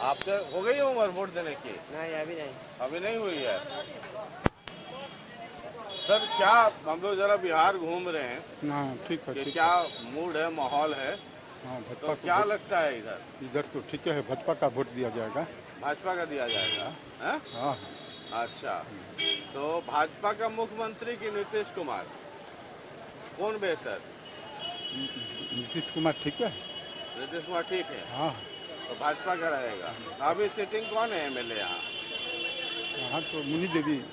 आपके हो गई उम्र वोट देने की? नहीं अभी नहीं। अभी नहीं हुई है। सर क्या, हम लोग जरा बिहार घूम रहे हैं, हाँ ठीक है, कि ठीक क्या मूड है, माहौल है, हाँ तो भाजपा क्या लगता है इधर? इधर तो ठीक है, भाजपा का वोट दिया जाएगा। भाजपा का दिया जाएगा? हैं? हाँ अच्छा, तो भाजपा का मुख्यमंत्री की नीतीश कुमार, कौन बेहतर? नीतीश कुमार ठीक है। नीतीश कुमार ठीक है, हाँ तो भाजपा का रहेगा। अभी सिटिंग कौन है एमएलए यहाँ? यहाँ तो मुन्नी देवी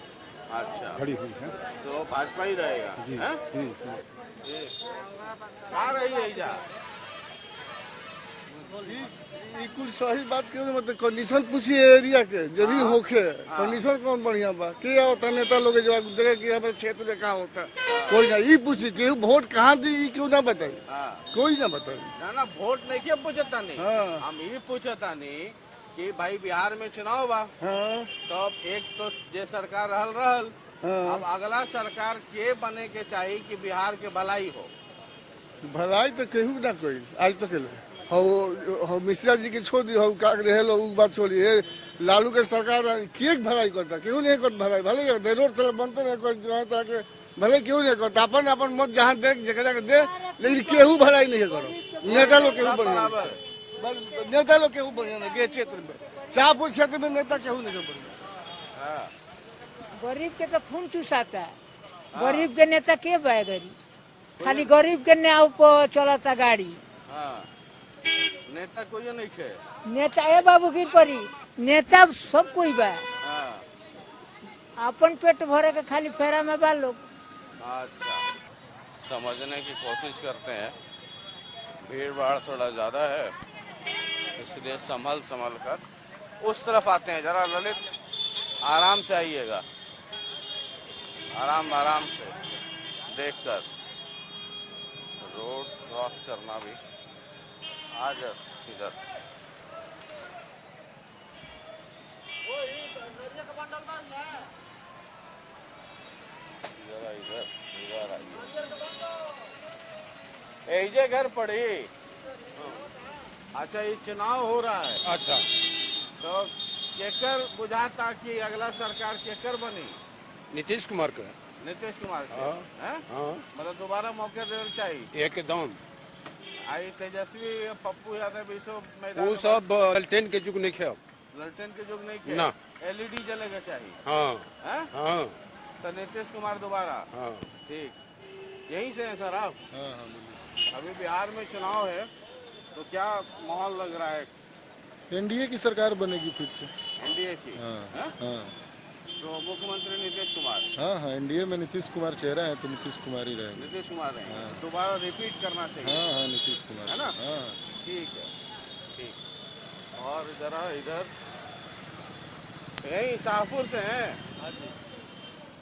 अच्छा, खड़ी हुई है। तो भाजपा ही रहेगा। जी हैं? जी जी। आ रही है इजा। कुछ सही बात क्यों नहीं, मतलब कंडीशन पूछिए एरिया के जब भी होखे, कंडीशन कौन बढ़िया बा, क्या होता है नेता लोग जवाब जगह कि हमारे क्षेत्र में कहाँ होता है, कोई ना ये पूछी कि वोट कहाँ दी, ये क्यों ना बताई, कोई ना बताई। ना वोट नहीं किया पूछता नहीं, हाँ। हम ये पूछता नहीं कि भाई बिहार में चुनाव बा, हाँ तो एक तो जे सरकार रहल, हाँ। अब अगला सरकार के बने के चाहिए कि बिहार के भलाई हो। भलाई तो केहू ना कोई आज तक हो मिश्रा जी के छोड़ दी हो, का रहे लो उ बात छोड़िए, लालू के सरकार के भलाई करता, क्यों नहीं करता भलाई, भले रोड सड़क बनते रहे कोई जहाँ तक के, भले क्यों नहीं करता, अपन अपन मत जहाँ दे जगह के दे, लेकिन केहू भलाई नहीं करो, नेता लोग केहू बढ़िया, नेता लोग केहू बढ़िया नहीं के क्षेत्र में, शाहपुर क्षेत्र में नेता केहू नहीं बढ़िया। गरीब के तो खून चूसाता है, गरीब के नेता के बा गरीब, खाली गरीब के नाव पर चलता गाड़ी। हाँ। नेता कोई नहीं खे। नेता ए बाबू की परी, नेता सब कोई बा, हाँ। अपन पेट भरे के खाली फेरा में बा लोग। अच्छा, समझने की कोशिश करते हैं, भीड़ भाड़ थोड़ा ज्यादा है, इसलिए संभल कर उस तरफ आते हैं। जरा ललित आराम से आइएगा, आराम से देखकर, रोड क्रॉस करना भी। आ जा इधर, इधर आइए, ऐजे घर पड़ी। अच्छा, ये चुनाव हो रहा है, अच्छा, तो केकर बुझाता कि अगला सरकार केकर बनी? नीतीश कुमार का। नीतीश कुमार के, हैं? हाँ मतलब दोबारा मौके देना चाहिए। एकदम, आई तेजस्वी पप्पू यादव भी सब मैदान वो में- सब ललटेन के जुग नहीं खे। ललटेन के युग नहीं किया, ना। एलईडी जलेगा चाहिए। हाँ हैं? हाँ तो नीतीश कुमार दोबारा। हाँ। ठीक, यहीं से हैं सर आप? अभी बिहार में चुनाव है, तो क्या माहौल लग रहा है? एनडीए की सरकार बनेगी फिर से। एनडीए की? हैं? तो मुख्यमंत्री नीतीश कुमार। हाँ एनडीए में नीतीश कुमार चेहरा है, तो नीतीश कुमार ही रहेंगे। नीतीश कुमार है, दोबारा रिपीट करना चाहिए। हाँ नीतीश कुमार है ना? हाँ। ठीक है, ठीक। और जरा इधर, यही शाहपुर से हैं,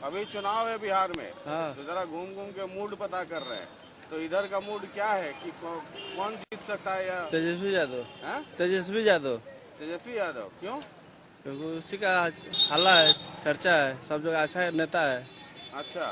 अभी चुनाव है बिहार में, तो जरा घूम घूम के मूड पता कर रहे हैं। तो इधर का मूड क्या है कि कौन जीत सकता है? या तेजस्वी यादव। हैं? तेजस्वी यादव, तेजस्वी यादव, क्यों? क्योंकि उसी का हल्ला है, चर्चा है, सब जगह अच्छा नेता है। अच्छा,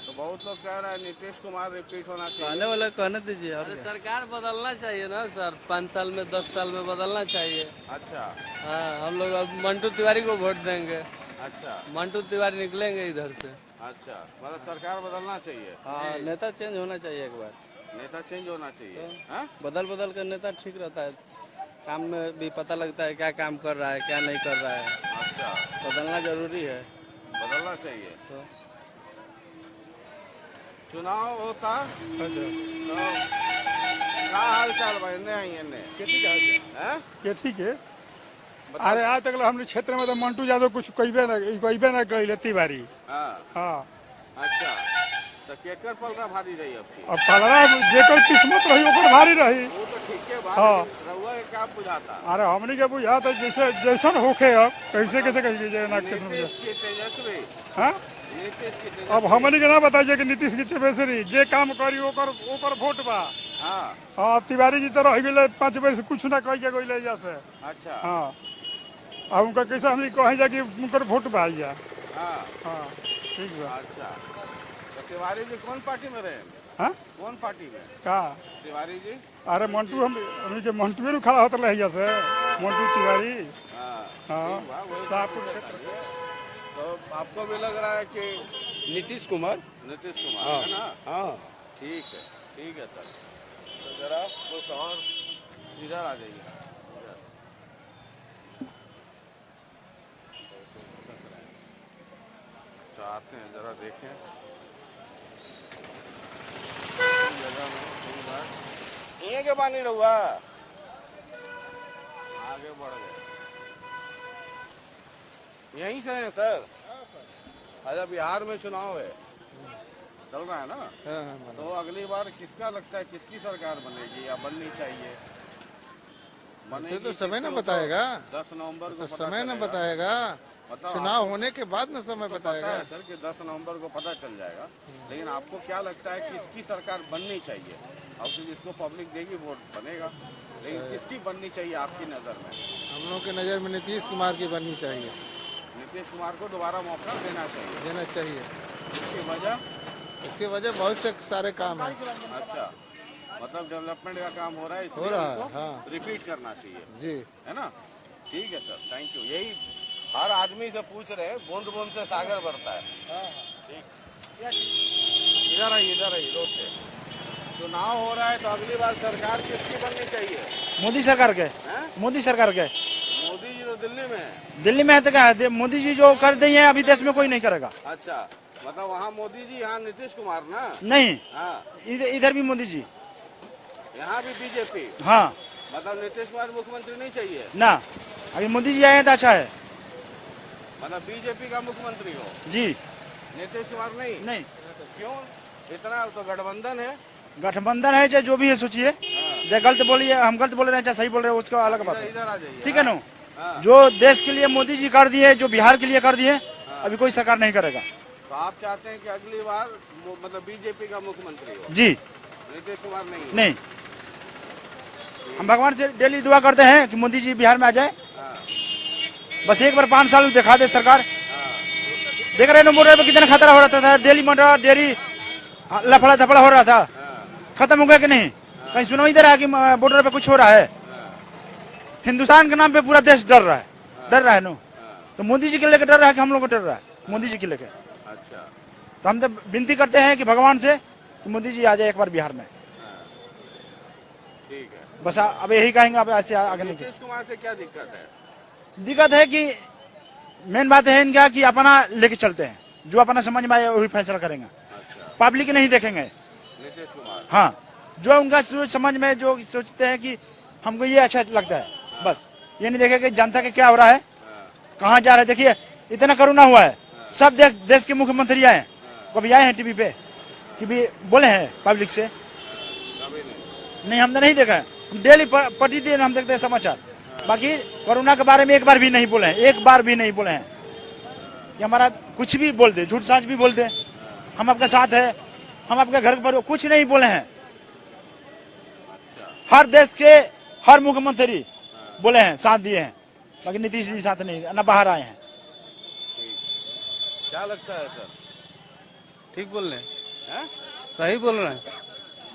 तो बहुत लोग कह रहे हैं नीतीश कुमार रिपीट होना चाहिए। आने वाले कहने दीजिए। अरे सरकार बदलना चाहिए ना सर, 5 साल में 10 साल में बदलना चाहिए। अच्छा हाँ, हम लोग अब मंटू तिवारी को वोट देंगे। अच्छा मंटू तिवारी निकलेंगे इधर से। अच्छा, मतलब सरकार बदलना चाहिए। हाँ, नेता चेंज होना चाहिए एक बार। नेता चेंज होना चाहिए। हाँ? बदल बदल कर नेता ठीक रहता है, काम में भी पता लगता है क्या काम कर रहा है क्या नहीं कर रहा है। अच्छा, बदलना जरूरी है। बदलना चाहिए। तो चुनाव होता तो क्या हाल चाल भाई ने आई ने हैं? ठीक है। अरे आज तक हमने क्षेत्र में तो मंटू यादव कुछ कईबे ना कही तिवारी। हाँ, हाँ, अच्छा, तो केकर पलरा भारी रही आपकी? अब पलरा जेकर किस्मत रही ओकर भारी रही। वो तो ठीक है बात, हाँ। रहुआ के क्या बुझाता? अरे हमने के बुझा तो जैसे जैसन होखे अब कैसे कैसे कही ना किस्मत। नीतीश की तेजस्वी, हाँ, नीतीश की तेजस्वी। अब हमने के ना बताइए कि नीतीश की चेबेसरी जे काम करी ओकर वोट बा। हाँ, हाँ, तिवारी जी तो रह गए 5 बजे से कुछ ना कह के गई जैसे। अच्छा, हाँ, अब उनका कैसे हमने कहे जा कि उनकर वोट बा जा। हाँ, हाँ, ठीक बा। अच्छा, तो तिवारी जी कौन पार्टी में रहे? हाँ, कौन पार्टी में का तिवारी जी? अरे मंटू हम के मंटू में खड़ा होता रह जैसे मंटू तिवारी। हाँ, हाँ, ठीक बा, वही शाहपुर बात क्षेत्र। बताइए। तो आपको भी लग रहा है कि नीतीश कुमार। नीतीश कुमार है ना? हाँ, ठीक है सर। तो जरा कुछ और इधर आ जाइए, इधर। तो आते हैं, जरा देखें जगह में कई बार ये के पानी रहुआ आगे बढ़ गए। यहीं से हैं सर? अच्छा, बिहार में चुनाव है, चल रहा है ना? तो अगली बार किसका लगता है, किसकी सरकार बनेगी या बननी चाहिए? बनेगी तो समय न किसको? बताएगा। 10 नवंबर को तो पता समय न चलेगा। बताएगा, मतलब चुनाव होने के बाद न समय आपको बताएगा। पता है सर कि 10 नवंबर को पता चल जाएगा, लेकिन आपको क्या लगता है किसकी सरकार बननी चाहिए? अब तो जिसको पब्लिक देगी वोट बनेगा, लेकिन किसकी बननी चाहिए आपकी नज़र में? हम लोग के नज़र में नीतीश कुमार की बननी चाहिए। नीतीश कुमार को दोबारा मौका देना चाहिए। देना चाहिए। इसकी वजह? इसकी वजह बहुत से सारे काम है। अच्छा, मतलब डेवलपमेंट का काम हो रहा है, हो इसलिए रहा है, उनको हाँ। रिपीट करना चाहिए, जी, है ना? ठीक है सर, थैंक यू। यही हर आदमी से पूछ रहे हैं, बूंद बूंद से सागर भरता है। ठीक, इधर आइए रोड पे। चुनाव हो रहा है तो अगली बार सरकार किसकी बननी चाहिए? मोदी सरकार के। हैं? मोदी सरकार के। मोदी जी तो दिल्ली में है। दिल्ली में है तो क्या है, मोदी जी जो कर दिए हैं अभी देश में कोई नहीं करेगा। अच्छा, मतलब वहाँ मोदी जी, यहाँ नीतीश कुमार ना? नहीं, हाँ, इधर भी मोदी जी। यहाँ भी बीजेपी। हाँ, मतलब नीतीश कुमार मुख्यमंत्री नहीं चाहिए? ना, अभी मोदी जी आए हैं तो अच्छा है। मतलब बीजेपी का मुख्यमंत्री हो? जी, नीतीश कुमार नहीं? नहीं, क्यों? इतना तो गठबंधन है। गठबंधन है चाहे जो भी है, सोचिए। चाहे गलत बोलिए, हम गलत बोल रहे हैं चाहे सही बोल रहे हैं, उसका अलग बात है। इधर आ जाइए। ठीक है ना? हाँ। जो देश के लिए मोदी जी कर दिए, जो बिहार के लिए कर दिए, अभी कोई सरकार नहीं करेगा। तो आप चाहते हैं कि अगली बार मतलब बीजेपी का मुख्यमंत्री हो? जी, नीतीश कुमार नहीं? नहीं, हम भगवान से डेली दुआ करते हैं कि मोदी जी बिहार में आ जाए। हाँ, बस एक बार 5 साल दिखा दे सरकार। देख रहे हैं ना बॉर्डर पे कितना खतरा हो रहा था, डेली मर्डर, डेली लफड़ा थपड़ा हो रहा था, खत्म हो गया कि नहीं? कहीं सुनो इधर है कि बॉर्डर पे कुछ हो रहा है? हिंदुस्तान के नाम पे पूरा देश डर रहा है नो। तो मोदी जी के लेकर डर रहा है कि हम लोग को डर रहा है मोदी जी के लेकर? अच्छा, तो हम तो विनती करते हैं कि भगवान से कि मोदी जी आ जाए एक बार बिहार में। ठीक है। बस अब यही कहेंगे, अब ऐसे आगे नहीं। नीतीश कुमार से क्या दिक्कत है? दिक्कत है कि मेन बात है इनका कि अपना लेके चलते हैं, जो अपना समझ में आए वही फैसला करेंगे। अच्छा, पब्लिक नहीं देखेंगे। नीतीश कुमार? हाँ, जो उनका सोच समझ में जो सोचते हैं कि हमको ये अच्छा लगता है, बस ये नहीं देखे कि जनता के क्या हो रहा है, कहाँ जा रहा है। देखिए इतना कोरोना हुआ है, सब देश के मुख्यमंत्री आए हैं, कभी आए हैं टीवी पे कि भी बोले हैं पब्लिक से? कभी नहीं। नहीं, हमने नहीं देखा है। हम डेली प्रतिदिन हम देखते हैं समाचार, बाकी कोरोना के बारे में एक बार भी नहीं बोले हैं, एक बार भी नहीं बोले हैं कि हमारा कुछ भी बोल दे, झूठ साँच भी बोल दे, हम आपके साथ है, हम आपके घर पर, कुछ नहीं बोले हैं। हर देश के हर मुख्यमंत्री बोले हैं, साथ दिए हैं, बाकी नीतीश जी साथ नहीं, ना बाहर आए हैं। क्या लगता है सर? ठीक बोल रहे हैं? सही बोल रहे हैं।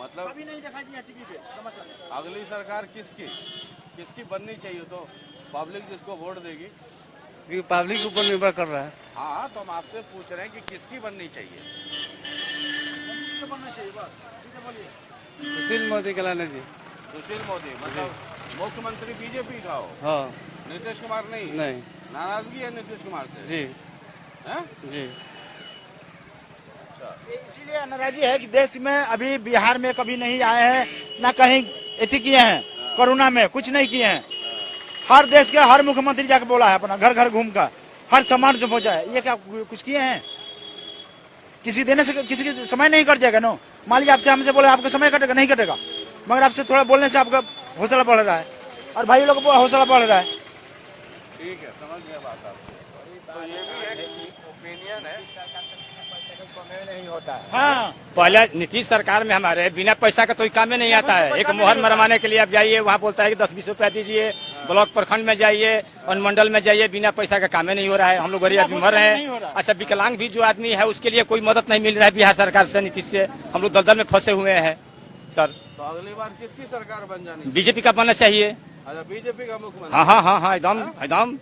मतलब अभी नहीं दिखाई दिया टीवी पे समाचार। अगली सरकार किसकी बननी चाहिए? तो पब्लिक जिसको वोट देगी। ये पब्लिक के ऊपर निर्भर कर रहा है। हाँ, तो हम आपसे पूछ रहे हैं कि किसकी बननी चाहिए? सुशील मोदी कलाने जी। सुशील मोदी मतलब मुख्यमंत्री बीजेपी का हो? हाँ। नीतीश कुमार नहीं? नहीं। नाराजगी है नीतीश कुमार से? जी। हैं? जी। इसीलिए नाराजी है कि देश में अभी बिहार में कभी नहीं आए हैं, ना कहीं एथी किए हैं, कोरोना में कुछ नहीं किए हैं। हर देश के हर मुख्यमंत्री जाके बोला है अपना घर घर घूम कर हर सामान जो पहुंचा है, ये क्या कुछ किए हैं? किसी देने से किसी का समय नहीं कट जाएगा नो। मान लीजिए आपसे हमसे बोले आपका समय कटेगा, नहीं कटेगा, मगर आपसे थोड़ा बोलने से आपका हौसला बढ़ रहा है और भाई लोग का हौसला बढ़ रहा है। ठीक है, समझ गया बात आपको। तो ये भी एक ओपिनियन है। नहीं होता है। हाँ, पहले नीतीश सरकार में हमारे बिना पैसा का कोई काम ही नहीं आता है। एक मोहर मरवाने के लिए आप जाइए, वहाँ बोलता है कि 10-20 रुपया दीजिए। ब्लॉक प्रखंड में जाइए, अनुमंडल में जाइए, बिना पैसा का काम ही नहीं हो रहा है। हम लोग गरीब आदमी मर रहे हैं। अच्छा, विकलांग भी जो आदमी है उसके लिए कोई मदद नहीं मिल रहा है बिहार सरकार से, नीतीश से। हम लोग दलदल में फंसे हुए हैं सर। तो अगली बार किसकी सरकार बन जानी? बीजेपी का बनना चाहिए। अच्छा, बीजेपी का मुख्यमंत्री? हाँ, एकदम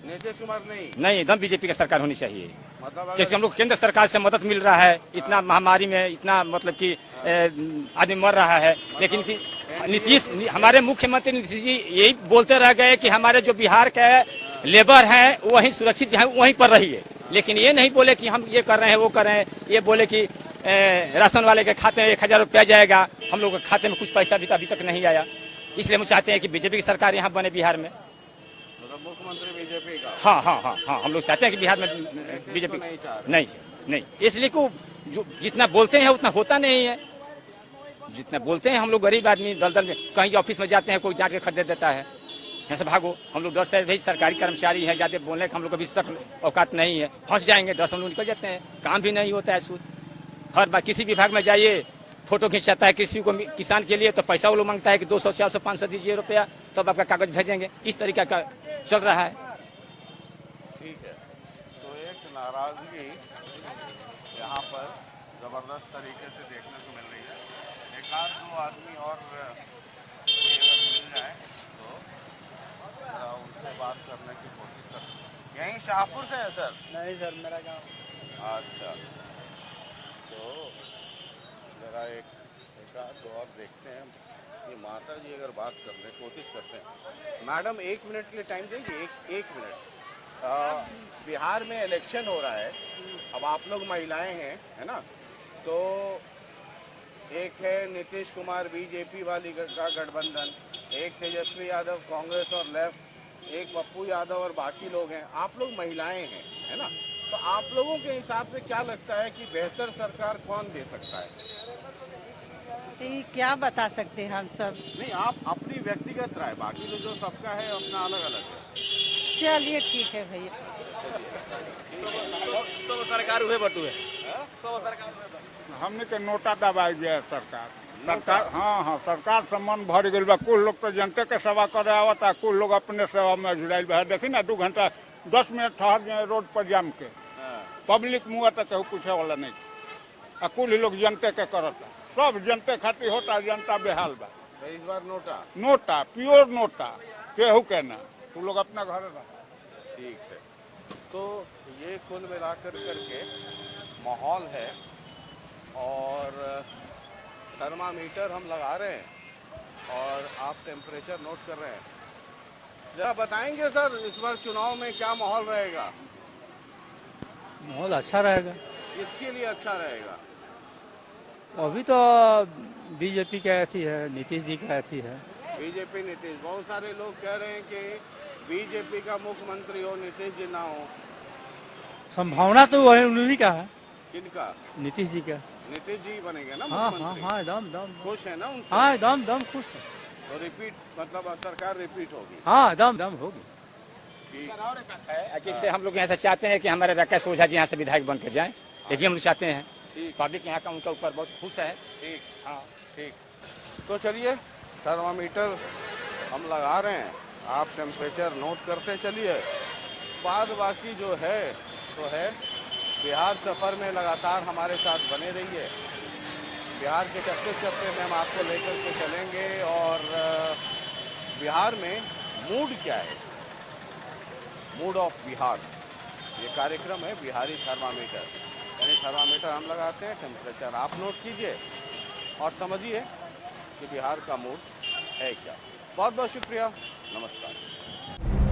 नीतीश कुमार नहीं, एकदम बीजेपी की सरकार होनी चाहिए। मतलब जैसे हम लोग केंद्र सरकार से मदद मिल रहा है, इतना महामारी में इतना मतलब कि आदमी मर रहा है, लेकिन कि नीतीश हमारे मुख्यमंत्री नीतीश जी यही बोलते रह गए कि हमारे जो बिहार के लेबर हैं वहीं सुरक्षित हैं, वहीं पर रहिए। लेकिन ये नहीं बोले कि हम ये कर रहे हैं वो कर रहे हैं। ये बोले कि राशन वाले के खाते में 1000 रुपया जाएगा, हम लोग के खाते में कुछ पैसा भी अभी तक नहीं आया। इसलिए हम चाहते हैं कि बीजेपी की सरकार यहाँ बने बिहार में। मुख्यमंत्री बीजेपी का? हाँ, हम लोग चाहते हैं कि बिहार में बीजेपी नहीं, इसलिए को जो जितना बोलते हैं उतना होता नहीं है। जितना बोलते हैं हम लोग गरीब आदमी दलदल में कहीं ऑफिस में जाते हैं, कोई जाके खरीद देता है, यहाँ से भागो। हम लोग डर से भाई सरकारी कर्मचारी हैं, ज्यादा बोलने का हम लोग कभी शक औकात नहीं है, फंस जाएंगे, डर से हम लोग निकल जाते हैं। काम भी नहीं होता है सूद। हर बार किसी विभाग में जाइए, फोटो खिंचाता है कृषि को किसान के लिए, तो पैसा वो लोग मांगता है कि 200, 400, 500 दीजिए रुपया, तब आपका कागज भेजेंगे। इस तरीका का चल रहा है। ठीक है, तो एक नाराजगी यहाँ पर जबरदस्त तरीके से देखने को मिल रही है। एक आध दो आदमी और कोई अगर मिल जाए तो जरा उनसे बात करने की कोशिश कर। यहीं शाहपुर से है सर? नहीं सर, मेरा गाँव। अच्छा, तो जरा एक आध दो और देखते हैं। ये माता जी अगर बात करने की कोशिश करते हैं। मैडम 1 मिनट के लिए टाइम देंगे? एक मिनट। बिहार में इलेक्शन हो रहा है, अब आप लोग महिलाएं हैं, है ना? तो एक है नीतीश कुमार बीजेपी वाली का गठबंधन, एक तेजस्वी यादव कांग्रेस और लेफ्ट, एक पप्पू यादव और बाकी लोग हैं। आप लोग महिलाएं हैं, है ना? तो आप लोगों के हिसाब से क्या लगता है कि बेहतर सरकार कौन दे सकता है? क्या बता सकते हैं हम सब। नहीं, आप अपनी व्यक्तिगत राय, बाकी तो जो सबका है अपना अलग अलग है। चलिए ठीक है भैया। तो सरकार हुए बटुए हमने के नोटा दबाई दिया सरकार। हाँ, सरकार से मन भर गई बा। कुछ लोग तो जनता के सेवा करे आवता, कुछ लोग अपने सेवा में जुड़ाई बा। देखी ना 2 घंटा 10 मिनट ठहर जाए रोड पर जाम के, पब्लिक मुँह तक केहू पूछे वाला नहीं। आ कुल लोग जनते के करता, सब जनते खातिर होता, जनता बेहाल बा। तो इस बार नोटा प्योर नोटा केहू के ना, तू लोग अपना घर रहा। ठीक है, तो ये कुल मिलाकर करके माहौल है और थर्मामीटर हम लगा रहे हैं और आप टेम्परेचर नोट कर रहे हैं। जरा बताएंगे सर, इस बार चुनाव में क्या माहौल रहेगा? माहौल अच्छा रहेगा। किसके लिए अच्छा रहेगा? अभी तो बीजेपी का ऐसी है, नीतीश जी का ऐसी है। बीजेपी नीतीश, बहुत सारे लोग कह रहे हैं कि बीजेपी का मुख्यमंत्री हो, नीतीश जी ना हो। संभावना तो वही उन्हीं का है। किनका? नीतीश जी का। नीतीश जी बनेंगे ना हाँ, मुख्यमंत्री? खुश है ना उनसे? हाँ, एकदम खुश है। तो रिपीट मतलब सरकार रिपीट होगी? हाँ, एकदम होगी। इससे हम लोग यहाँ से चाहते हैं कि हमारे राकेश ओझा जी यहाँ से विधायक बन कर जाए, ये भी हम लोग चाहते हैं। पब्लिक यहाँ का उनका ऊपर बहुत खुश है। ठीक, हाँ ठीक। तो चलिए, थर्मामीटर हम लगा रहे हैं, आप टेम्परेचर नोट करते चलिए। बाद बाकी जो है तो है, बिहार सफ़र में लगातार हमारे साथ बने रहिए। बिहार के चप्पे में हम आपको लेकर के चलेंगे और बिहार में मूड क्या है, मूड ऑफ बिहार, ये कार्यक्रम है बिहारी थर्मामीटर। यानी थर्मामीटर हम लगाते हैं, टेम्परेचर आप नोट कीजिए और समझिए कि बिहार का मूड है क्या। बहुत बहुत शुक्रिया, नमस्कार।